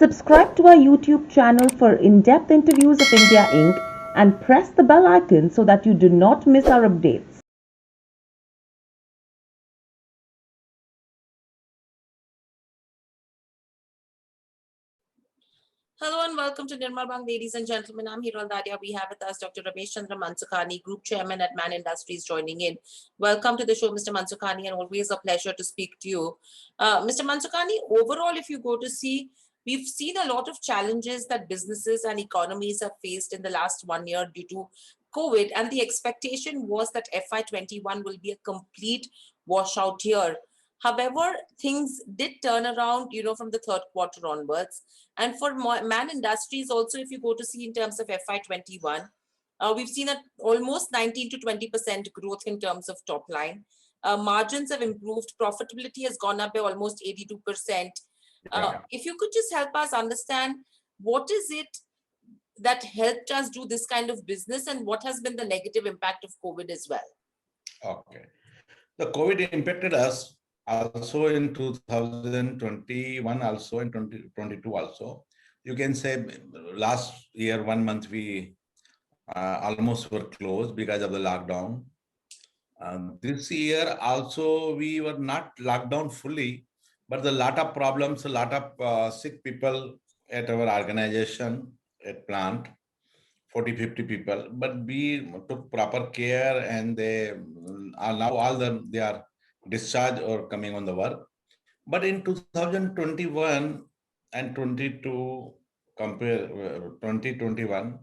Subscribe to our YouTube channel for in-depth interviews of India Inc. and press the bell icon so that you do not miss our updates. Hello and welcome to Nirmal, ladies and gentlemen. I'm Hiral Dadia. We have with us Dr. Ramesh Chandra Mansukhani, Group Chairman at Man Industries, joining in. Welcome to the show, Mr. Mansukhani, and always a pleasure to speak to you. Mr. Mansukhani, overall, if you go to see, we've seen a lot of challenges that businesses and economies have faced in the last 1 year due to COVID, and the expectation was that FY21 will be a complete washout year. However, things did turn around, from the third quarter onwards. And for Man Industries also, if you go to see in terms of FY21, we've seen almost 19 to 20% growth in terms of top line. Margins have improved. Profitability has gone up by almost 82%. If you could just help us understand what is it that helped us do this kind of business and what has been the negative impact of COVID as well? Okay. The COVID impacted us also in 2021, also in 2022 also. You can say last year, 1 month, we almost were closed because of the lockdown. This year also, we were not locked down fully, but a lot of problems, a lot of sick people at our organization, at plant, 40, 50 people, but we took proper care and they are now they are discharged or coming on the work. But in 2021 and 22, compare 2021,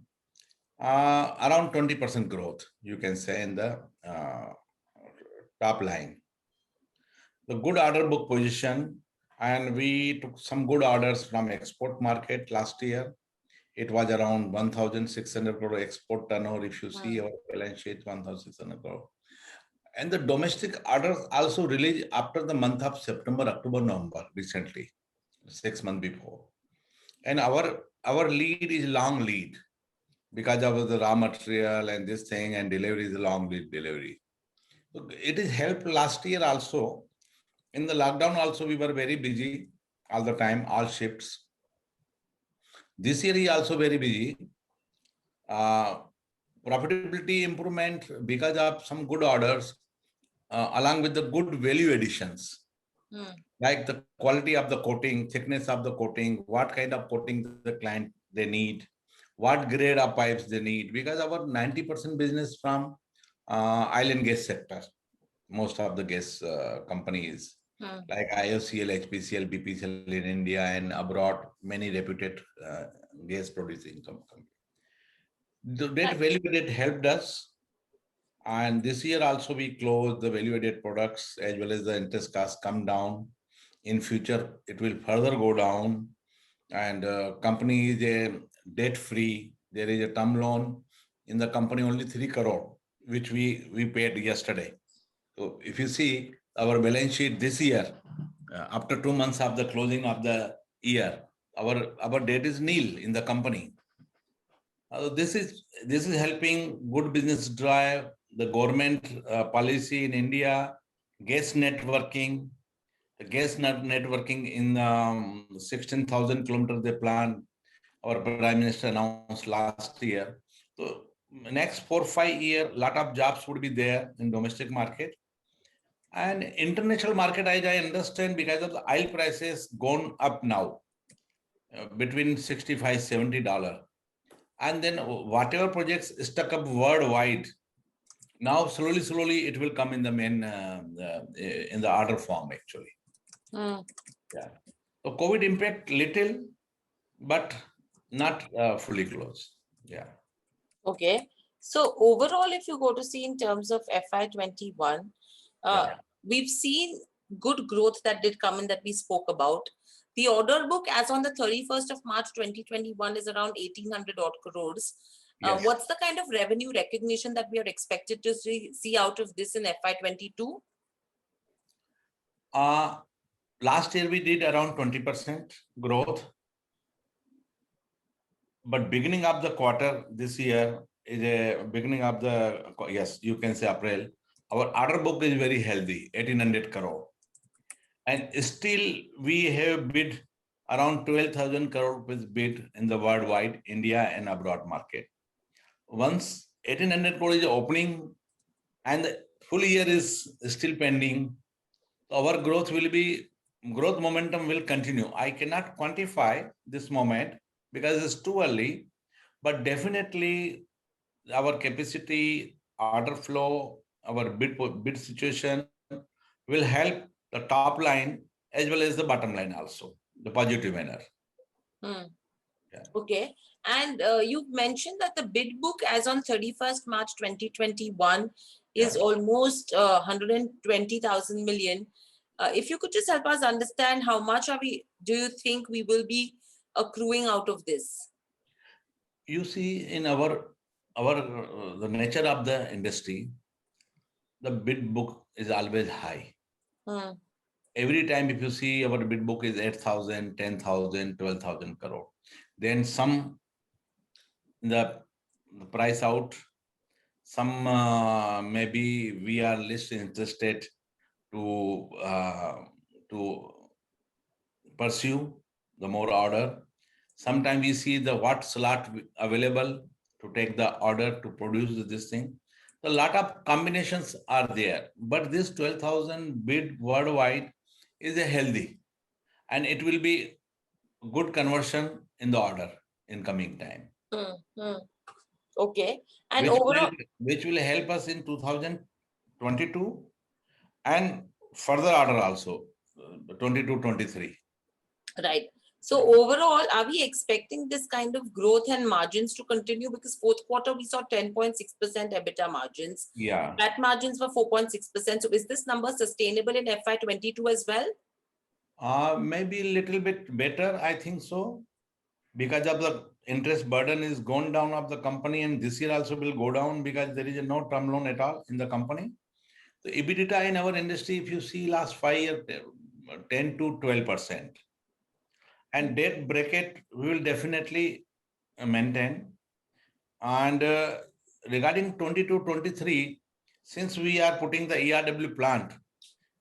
around 20% growth, you can say, in the top line. The good order book position, and we took some good orders from export market last year. It was around 1,600 crore export turnover. If you see our balance sheet, 1,600 crore. And the domestic orders also released after the month of September, October, November, recently, 6 months before. And our lead is long lead because of the raw material and this thing, and delivery is a long lead delivery. So it is helped last year also. In the lockdown also, we were very busy all the time, all shifts. This year is also very busy. Profitability improvement because of some good orders, along with the good value additions, like the quality of the coating, thickness of the coating, what kind of coating the client they need, what grade of pipes they need, because our 90% business from oil and gas sector, most of the gas companies like IOCL, HPCL, BPCL in India and abroad, many reputed gas producing companies. That value added helped us. And this year also we closed the value added products as well as the interest costs come down. In future, it will further go down. And company is debt free. There is a term loan in the company, only 3 crore, which we paid yesterday. So if you see our balance sheet this year, after 2 months of the closing of the year, our debt is nil in the company. This is helping good business drive the government policy in India, gas networking. The gas networking in 16,000 kilometers they plan. Our Prime Minister announced last year. So next 4-5 years, lot of jobs would be there in domestic market. And international market, as I understand, because of the oil prices gone up now, between $65-70. And then whatever projects stuck up worldwide, now slowly it will come in the main in the order form actually. Yeah. So COVID impact little, but not fully closed. Yeah. Okay. So overall, if you go to see in terms of FY21, we've seen good growth that did come in that we spoke about. The order book as on the 31st of March 2021 is around 1,800 odd crores. Yes. What's the kind of revenue recognition that we are expected to see out of this in FY22? Last year we did around 20% growth. But beginning of the quarter this year is a beginning of the, yes, you can say April. Our order book is very healthy, 1,800 crore. And still we have bid around 12,000 crore rupees bid in the worldwide, India and abroad market. Once 1,800 crore is opening and the full year is still pending, our growth momentum will continue. I cannot quantify this moment because it's too early, but definitely our capacity, order flow, our bid situation will help the top line as well as the bottom line also, the positive manner. Hmm. Yeah. Okay. And you mentioned that the bid book as on 31st March 2021 is almost 120,000 million. If you could just help us understand how much do you think we will be accruing out of this? You see, in our the nature of the industry, the bid book is always high. Hmm. Every time if you see our bid book is 8,000, 10,000, 12,000 crore. Then some the price out, some maybe we are less interested to pursue the more order. Sometimes we see the what slot available to take the order to produce this thing. A lot of combinations are there, but this 12,000 bid worldwide is a healthy, and it will be good conversion in the order in coming time. Okay. And Which will help us in 2022 and further order also 22-23. Right. So overall, are we expecting this kind of growth and margins to continue? Because fourth quarter, we saw 10.6% EBITDA margins. Yeah. PAT margins were 4.6%. So is this number sustainable in FY22 as well? Maybe a little bit better, I think so. Because of the interest burden is gone down of the company, and this year also will go down because there is no term loan at all in the company. The EBITDA in our industry, if you see last 5 years, 10 to 12%. And debt bracket, we will definitely maintain. And regarding 22-23, since we are putting the ERW plant,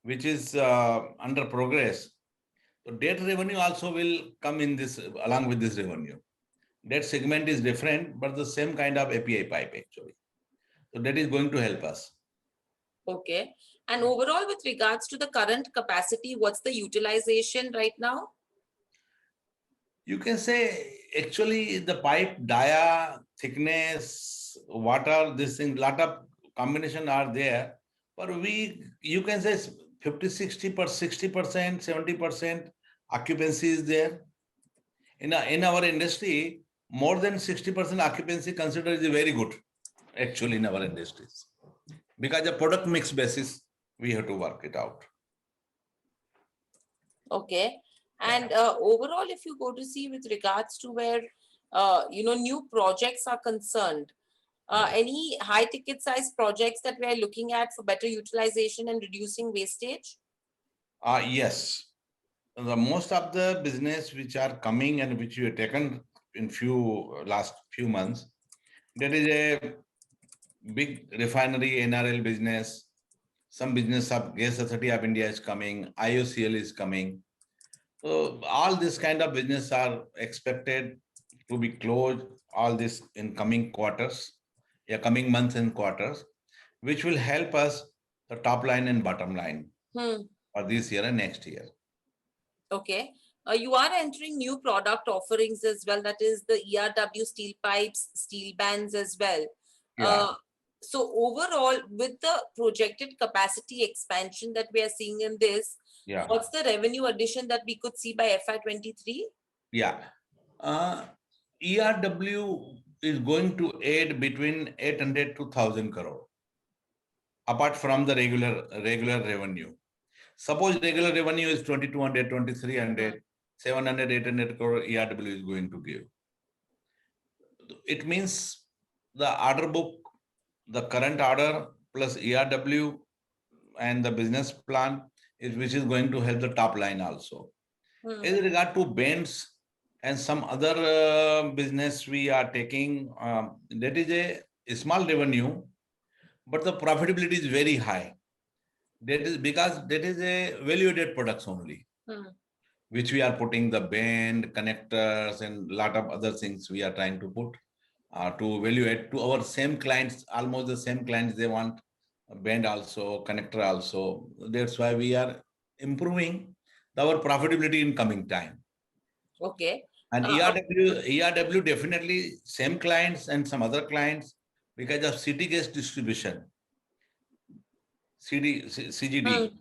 which is under progress, so debt revenue also will come in this along with this revenue. That segment is different, but the same kind of API pipe actually. So that is going to help us. Okay. And overall, with regards to the current capacity, what's the utilization right now? You can say actually the pipe dia, thickness, water, this thing, lot of combination are there. But you can say 50, 60%, 70% occupancy is there. In our industry, more than 60% occupancy considered is very good actually in our industries. Because the product mix basis, we have to work it out. Okay. And overall, if you go to see with regards to where, new projects are concerned, any high ticket size projects that we are looking at for better utilization and reducing wastage? Yes. The most of the business which are coming and which we have taken in last few months, there is a big refinery NRL business. Some business of Gas Authority of India is coming. IOCL is coming. So all this kind of business are expected to be closed, all this in coming quarters, coming months and quarters, which will help us the top line and bottom line for this year and next year. Okay. You are entering new product offerings as well. That is the ERW steel pipes, steel bands as well. Yeah. So overall, with the projected capacity expansion that we are seeing in this, what's the revenue addition that we could see by FY23? Yeah. ERW is going to add between 800 to 1,000 crore, apart from the regular revenue. Suppose regular revenue is 2,200, 2,300, 700, 800 crore ERW is going to give. It means the order book, the current order plus ERW and the business plan which is going to help the top line also. In regard to bends and some other business we are taking, that is a small revenue, but the profitability is very high. That is because that is a value-added products only. which we are putting the band, connectors, and a lot of other things we are trying to put to evaluate to our same clients, almost the same clients. They want a band also, connector also. That's why we are improving our profitability in coming time. Okay. And ERW definitely same clients and some other clients because of city gas distribution, CGD,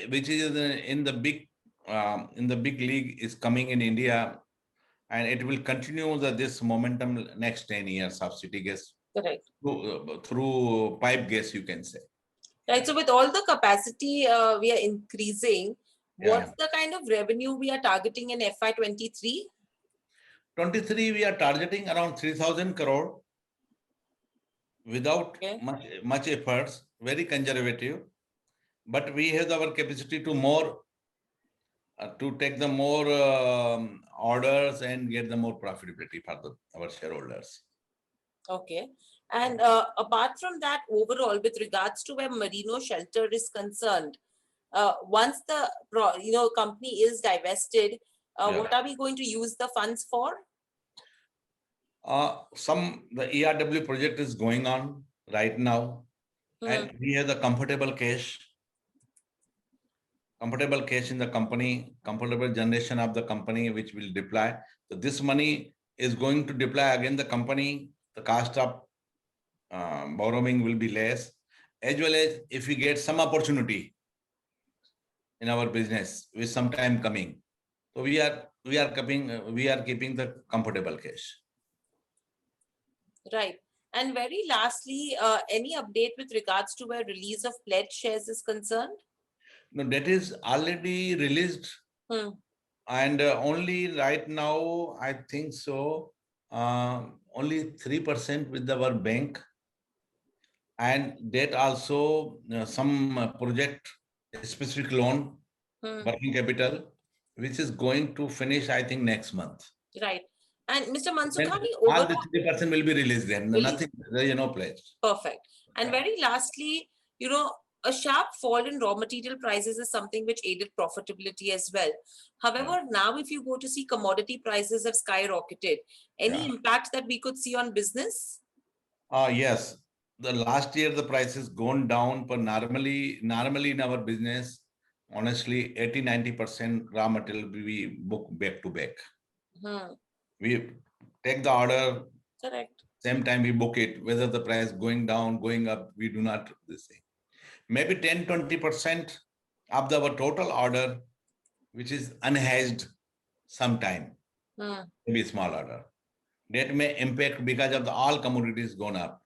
which is in the big league is coming in India, and it will continue this momentum next 10 years of city gas. Correct. Through pipe gas, you can say. Right. So with all the capacity we are increasing, what's the kind of revenue we are targeting in FY23? 23, we are targeting around 3,000 crore without much efforts, very conservative. But we have our capacity to more to take the more orders and get the more profitability for our shareholders. Okay. And apart from that, overall, with regards to where Merino Shelter is concerned, once the company is divested, what are we going to use the funds for? The ERW project is going on right now, and we have the comfortable cash in the company, comfortable generation of the company, which will deploy. So this money is going to deploy again the company. The cost of borrowing will be less, as well as if we get some opportunity in our business with some time coming. So we are keeping the comfortable cash. Right. And very lastly, any update with regards to where release of pledge shares is concerned? No, that is already released. And only right now, I think so, only 3% with our bank. And that also some project specific loan, working capital, which is going to finish, I think, next month. Right. And Mr. Mansukhani, all the 3% will be released then. Nothing, there is no pledge. Perfect. And very lastly, a sharp fall in raw material prices is something which aided profitability as well. However, now if you go to see commodity prices have skyrocketed, any impact that we could see on business? Yes. The last year the prices gone down, but normally in our business, honestly, 80-90% raw material we book back to back. We take the order. Correct. Same time we book it, whether the price going down, going up, we do not this thing. Maybe 10-20% of our total order, which is unhedged sometime, maybe small order. That may impact because of all commodities gone up.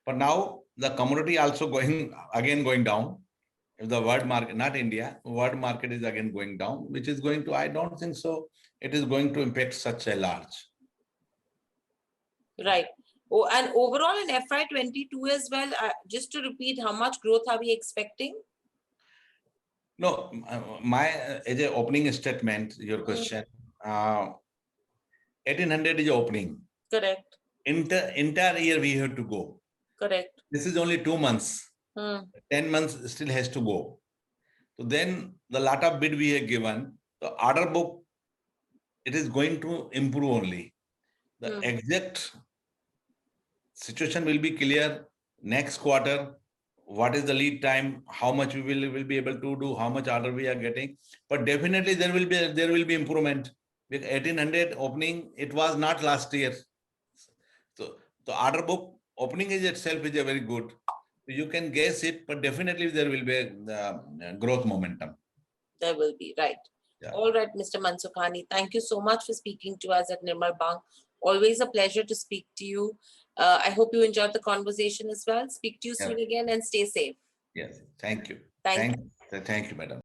But now the commodity also going down. If the world market, not India, world market is again going down, which is going to, I don't think so, it is going to impact such a large. Right. Oh, and overall in FY22 as well, just to repeat, how much growth are we expecting? No, as an opening statement, your question, 1800 is opening. Correct. Entire year we have to go. Correct. This is only 2 months. 10 months still has to go. So then the lot of bid we have given, the order book, it is going to improve only. The exact situation will be clear next quarter. What is the lead time? How much we will be able to do? How much order we are getting? But definitely there will be improvement. With 1800 opening, it was not last year. So the order book opening is itself is a very good. You can guess it, but definitely there will be a growth momentum. There will be, right. Yeah. All right, Mr. Mansukhani, thank you so much for speaking to us at Nirmal Bank. Always a pleasure to speak to you. I hope you enjoyed the conversation as well. Speak to you soon again and stay safe. Yes, thank you. Thank you, madam.